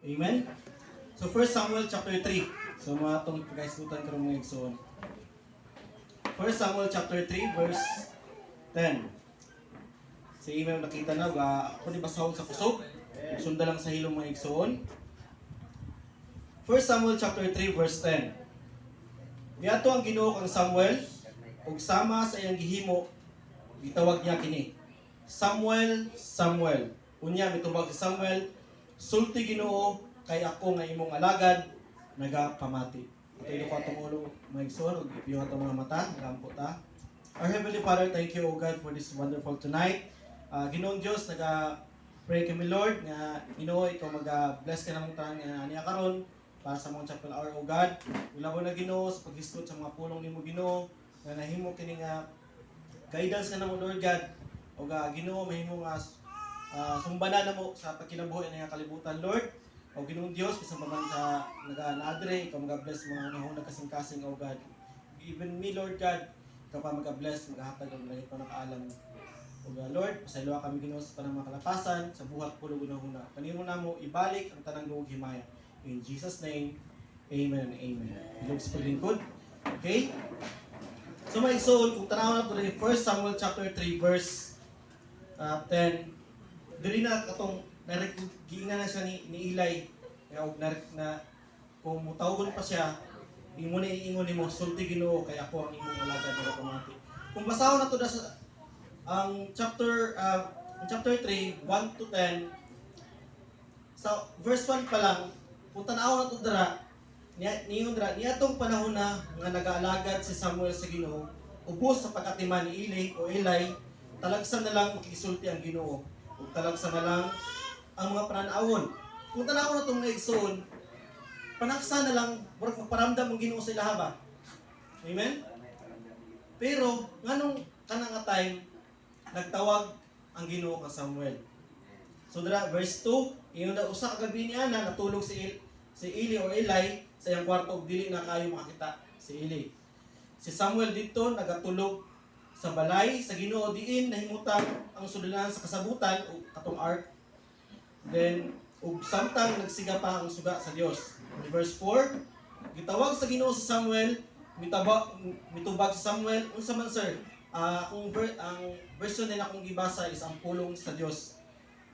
Amen? So 1 Samuel chapter 3. So mga itong pagkaisutan ka mga igsoon. 1 Samuel chapter 3 verse 10. Si Amen nakita na, ako di basahon sa kusog. Sunda lang sa hilong mga igsoon. 1 Samuel chapter 3 verse 10. Niadto ang Ginoo kang Samuel ug sama sa iyang gihimo gitawag niya kini. Samuel, Samuel. Unya mitubag si Samuel, sulti Ginoo kay ako nga imong alagad nagapamati. Ito ko atong ulo mga igsoon ug ibiyong atong mga mata, nagampo ta. Our Heavenly Father, thank you O God for this wonderful tonight. Ginoong Diyos, pray kami Lord nga Ginoo ikaw mag-bless ka namong tanan nga niya karon para sa mga chapel hour O God. Ulabo na Ginoo sa paghisgot sa mga pulong nimo Ginoo nga nahimo kini nga guidance ka namo Lord God. O Ginoo mahimo nga sumbanan namo sa pagkinabuhi nga kalibutan Lord. O Ginoong Dios bisan pa man sa naga-adre ikaw mag-bless mga nahon kasing-kasing O God. Even me Lord God, ikaw pa mag-bless, maghahatag ang langit pa nakaalam. O Lord, pasayloa kami Ginoo sa tanang mga kalapasan, sa buhat pulo gunahuna. Kanimo namo ibalik ang tanang duog himaya. In Jesus name, amen and amen. Ilog sa paglingkod. Okay? So may igsoon, kung tanaw na ito rin, 1 Samuel chapter 3 verse 10, dili na katong giingan na siya ni Eli na kung mutawgon pa siya, imo na iingon nimo sulti Ginoo kay ako ang imong alagad nga pamati. Kung basahon nato da sa ang chapter 3 1 to 10 sa verse 1 pa lang, kung tanaw nato dira niadtong panahon na nga nag-aalagad si Samuel sa Ginoo, ubos sa pag-atiman ni Eli, talagsa na lang makisulti ang Ginoo ug talagsa na lang ang mga pananawon. Kung tanaw na itong mga igsoon, panaksa na lang, murag magparamdam ang Ginoo sa ilaha ba? Amen? Pero, nganong kanang nga time, nagtawag ang Ginoo kang Samuel. So, dira, verse 2, yung usa ka gabi ni Ana, natulog si Eli o Eli sa iyang kwarto ug dili na kayo makakita si Eli. Si Samuel dito nagatulog sa balay sa Ginoo diin nahimutang ang sudalan sa kasabutan o katong ark. Then, ug samtang nagsiga pa ang suga sa Dios. In verse 4, gitawag sa Ginoo si Samuel, mitubag si Samuel, unsa man sir? Ang version din akong gibasa is ang pulong sa Dios.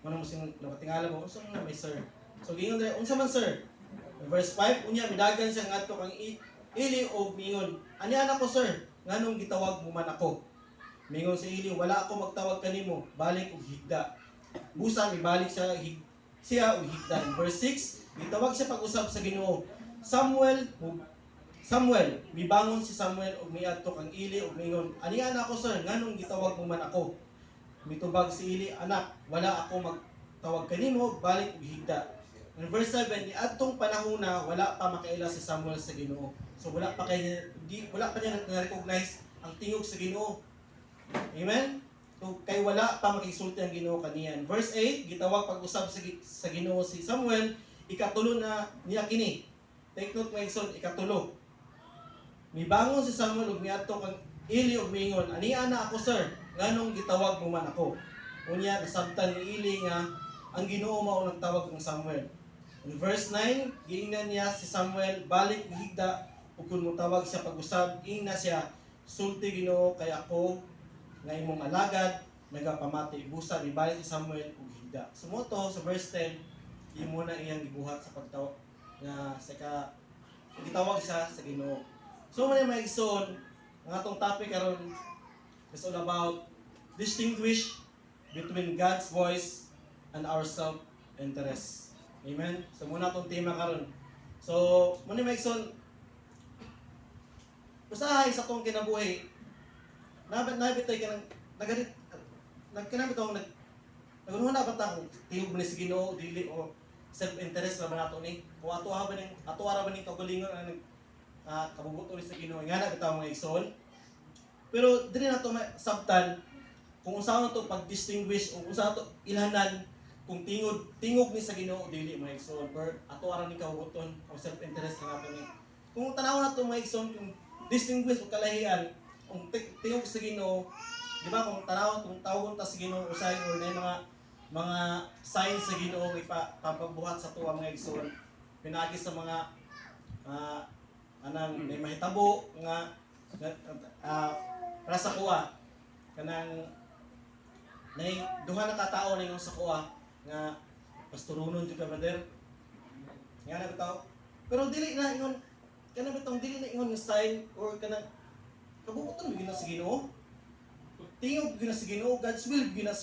Manong sing natingala mo, unsa man may sir? So gingon dire, unsa man sir? In verse 5, unya midagan siya ngadto kang Eli og mingon, ani anak ko sir, nganong gitawag mo man ako? Mingon si Eli, wala ako magtawag kanimo, balik og higda. Busa mibalik siya og higda. In verse 6, gitawag siya pag-usab sa Ginoo. Samuel, mibangon si Samuel og miadto kang Eli og mingon, ani anak ko sir, nganong gitawag mo man ako? Mitubag si Eli, anak, wala ako magtawag kanimo, balik og higda. In verse 7, niadtong panahon na wala pa makaila si Samuel sa Ginoo. So wala pa niya na-recognize ang tingog sa Ginoo. Amen? So kay wala pa makisulti ang Ginoo kaniya. Verse 8, gitawag pag-usab sa Ginoo si Samuel, ikatulo na niya kini. Take note mga igsoon, ikatulo. Mibangon si Samuel ug miadto kang Eli ug mingon, ani ana ako sir, nganong gitawag mo man ako? Unya nasabtan ni Eli nga ang Ginoo mao nagtawag ng Samuel. In verse 9, giingnan niya si Samuel balik higda ug kun motawag siya pag-usab, ingna siya, sulti Ginoo kay ako nga imong alagad nagapamati. Busa ibalik si Samuel ug higda. Sumoto sa verse 10, imo na iyang gibuhat sa pagtawag nga gitawag siya sa Ginoo. So man may igsoon, ang atong topic karon is all about distinguish between God's voice and our self-interest. Amen? So muna itong tema karon. So, muna may igsoon, usahay sa itong kinabuhi, nabitay ka ng, nagkanuhan na ba ta kung tiyog ni si Ginoo, dili o self-interest na ba nato ni? Kung ato ara ba ning kagalingon ang kabubuto ni sa Ginoo, nga na bitaw mga igsoon. Pero dili na to sabtan kung usaon na to pag-distinguish o kung usaon to ilhanan kung tingog ni sa Ginoo dili mga igsoon or ato ara ni kabubuton o self-interest nga nato ni. Kung tanaw na to mga igsoon kung distinguish o kalahian kung tingog sa Ginoo, di ba kung tawgon ta sa Ginoo usay or na mga mga signs sa Ginoo ipapabuhat sa tuwa mga igsoon. Pinagi sa mga anang may mahitabo nga para sa kuha kanang nay duha na ka tawo na yung sa kuha nga pastorunon jud ka brother. Nga na bitaw. Pero dili na ingon kanang bitong dili na ingon nga sign or kanang kabubuton gyud na sa Ginoo. Tingog gyud na sa Ginoo, God's will gyud na